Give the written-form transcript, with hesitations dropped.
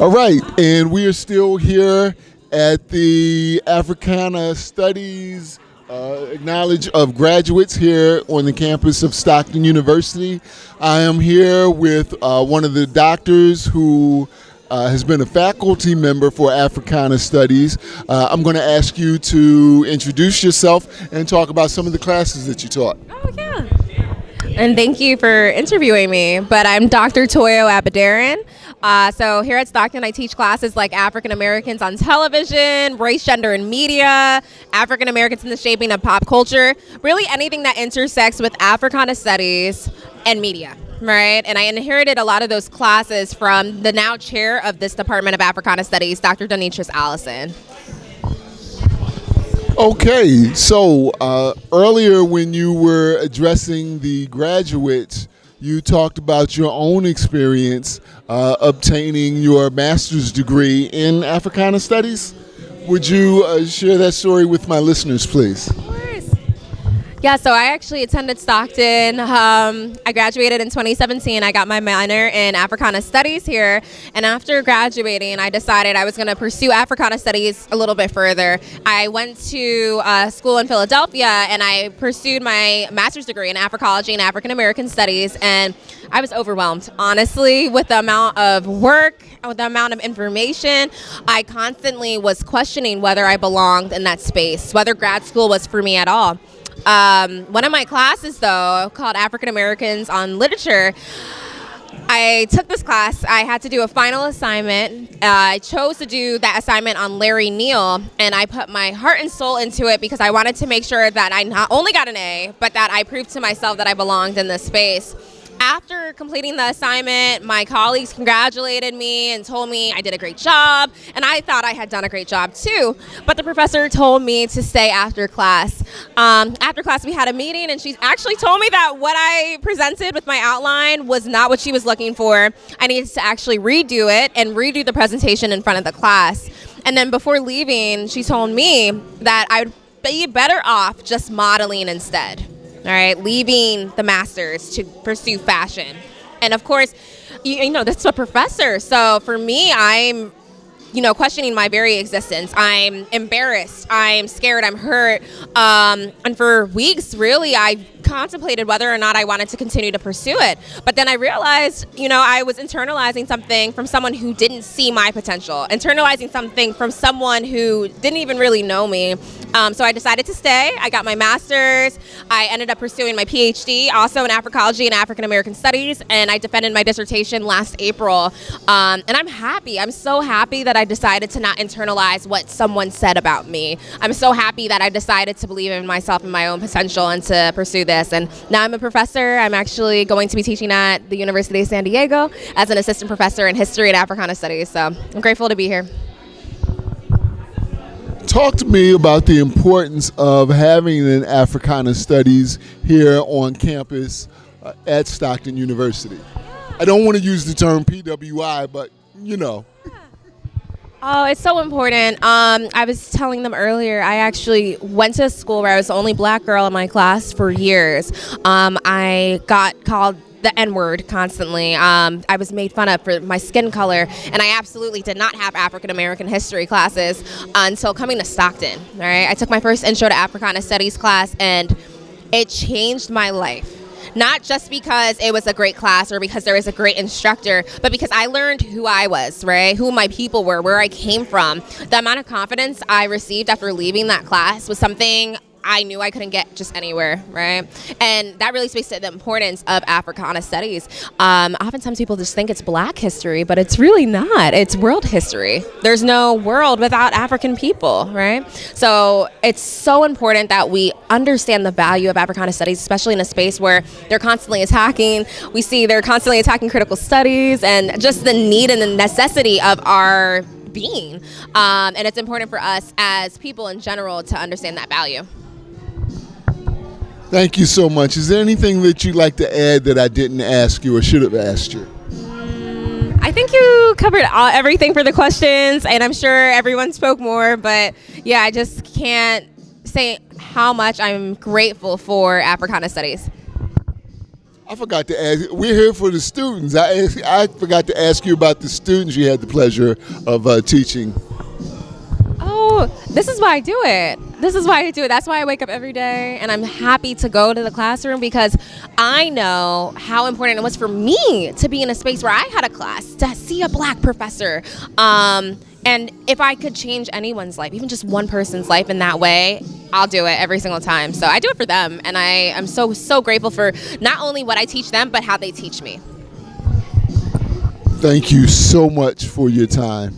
All right, and we are still here at the Africana Studies Acknowledge of Graduates here on the campus of Stockton University. I am here with one of the doctors who has been a faculty member for Africana Studies. I'm going to ask you to introduce yourself and talk about some of the classes that you taught. Oh, yeah. And thank you for interviewing me. But I'm Dr. Toyo Aborderin. So here at Stockton, I teach classes like African Americans on television, race, gender, and media, African Americans in the shaping of pop culture, really anything that intersects with Africana Studies and media, right? And I inherited a lot of those classes from the now chair of this Department of Africana Studies, Dr. Donitris Allison. Okay, so earlier when you were addressing the graduates, you talked about your own experience obtaining your master's degree in Africana Studies. Would you share that story with my listeners, please? Of course. Yeah, so I actually attended Stockton. I graduated in 2017. I got my minor in Africana Studies here. And after graduating, I decided I was going to pursue Africana Studies a little bit further. I went to school in Philadelphia and I pursued my master's degree in Africology and African American Studies. And I was overwhelmed, honestly, with the amount of work, with the amount of information. I constantly was questioning whether I belonged in that space, whether grad school was for me at all. One of my classes, though, called African Americans on Literature, I took this class. I had to do a final assignment. I chose to do that assignment on Larry Neal, and I put my heart and soul into it because I wanted to make sure that I not only got an A, but that I proved to myself that I belonged in this space. After completing the assignment, my colleagues congratulated me and told me I did a great job, and I thought I had done a great job too. But the professor told me to stay after class. After class, we had a meeting, and she actually told me that what I presented with my outline was not what she was looking for. I needed to actually redo it and redo the presentation in front of the class. And then before leaving, she told me that I'd be better off just modeling instead. All right, leaving the masters to pursue fashion. And of course, you know, that's a professor. So for me, I'm, questioning my very existence. I'm embarrassed. I'm scared. I'm hurt. And for weeks, really, I contemplated whether or not I wanted to continue to pursue it. But then I realized, I was internalizing something from someone who didn't see my potential, internalizing something from someone who didn't even really know me. So I decided to stay. I got my master's. I ended up pursuing my PhD, also in Africology and African American Studies, and I defended my dissertation last April. And I'm happy. I'm so happy that I decided to not internalize what someone said about me. I'm so happy that I decided to believe in myself and my own potential and to pursue this. And now I'm a professor. I'm actually going to be teaching at the University of San Diego as an assistant professor in history and Africana Studies. So I'm grateful to be here. Talk to me about the importance of having an Africana Studies here on campus at Stockton University. I don't want to use the term PWI, but Oh, it's so important. I was telling them earlier, I actually went to a school where I was the only black girl in my class for years. I got called the N-word constantly. I was made fun of for my skin color, and I absolutely did not have African American history classes until coming to Stockton. All right, I took my first Intro to Africana Studies class, and it changed my life. Not just because it was a great class or because there was a great instructor, but because I learned who I was, right? Who my people were, where I came from. The amount of confidence I received after leaving that class was something I knew I couldn't get just anywhere, right? And that really speaks to the importance of Africana Studies. Oftentimes people just think it's Black history, but it's really not. It's world history. There's no world without African people, right? So it's so important that we understand the value of Africana Studies, especially in a space where they're constantly attacking. We see they're constantly attacking critical studies and just the need and the necessity of our being. And it's important for us as people in general to understand that value. Thank you so much. Is there anything that you'd like to add that I didn't ask you or should have asked you? I think you covered everything for the questions, and I'm sure everyone spoke more, but yeah, I just can't say how much I'm grateful for Africana Studies. I forgot to ask. We're here for the students. I forgot to ask you about the students you had the pleasure of teaching. Oh, this is why I do it. This is why I do it. That's why I wake up every day and I'm happy to go to the classroom because I know how important it was for me to be in a space where I had a class, to see a black professor. And if I could change anyone's life, even just one person's life in that way, I'll do it every single time. So I do it for them. And I am so, so grateful for not only what I teach them, but how they teach me. Thank you so much for your time.